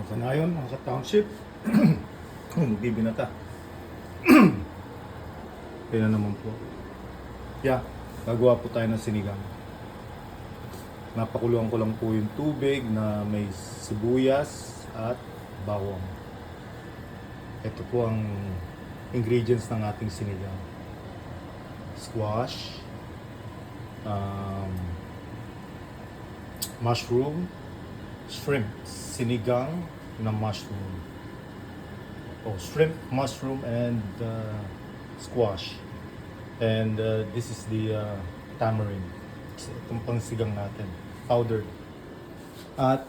Sanayon, mga ka-township. Bibinata. Kaya naman po. Yeah, gagawa po tayo ng sinigang. Napakuluan ko lang po yung tubig na may sibuyas at bawang. Ito po ang ingredients ng ating sinigang. Squash, mushroom, shrimp, sinigang na mushroom. Shrimp, mushroom, and squash. And this is the tamarind. Itong pangsigang natin, powdered. At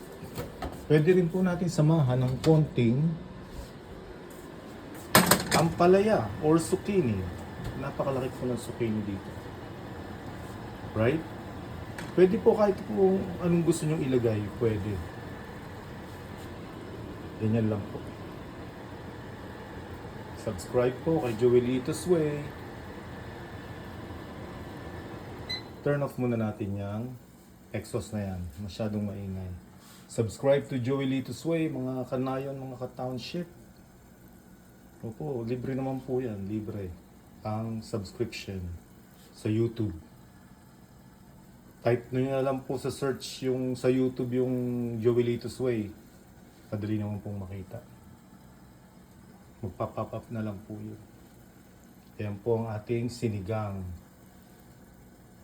pwede rin po natin samahan ng konting ampalaya or zucchini. Napakalaki po ng zucchini dito. Right? Pwede po kahit po anong gusto nyong ilagay, pwede. Ganyan lang po. Subscribe po kay Joelito's Way. Turn off muna natin yung exhaust na yan. Masyadong maingay. Subscribe to Joelito's Way, mga kanayon, mga ka-township. Opo, libre naman po yan. Libre. Ang subscription sa YouTube. Type nyo na lang po sa search yung sa YouTube yung Joelito's Way. Madali naman pong makita. Magpa-pop up na lang po yun. Ayan po ang ating sinigang.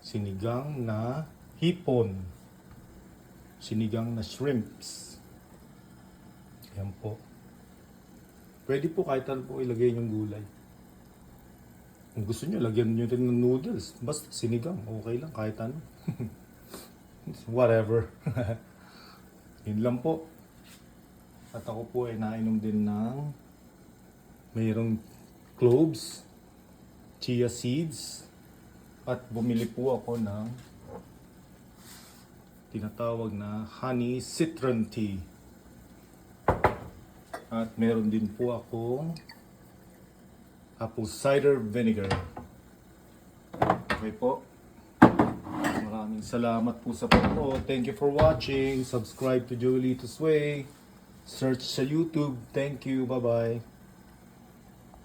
Sinigang na hipon. Sinigang na shrimps. Ayan po. Pwede po kahit ano po ilagay yung gulay. Kung gusto nyo, lagyan nyo rin ng noodles. Basta sinigang, okay lang kahit ano. Whatever. Yun lang po. At ako po ay nainom din ng mayroong cloves, chia seeds, at bumili po ako ng tinatawag na honey citron tea. At meron din po akong apple cider vinegar. Okay po. Maraming salamat po sa panonood. Thank you for watching. Subscribe to Joelito's Way. Search sa YouTube. Thank you. Bye-bye.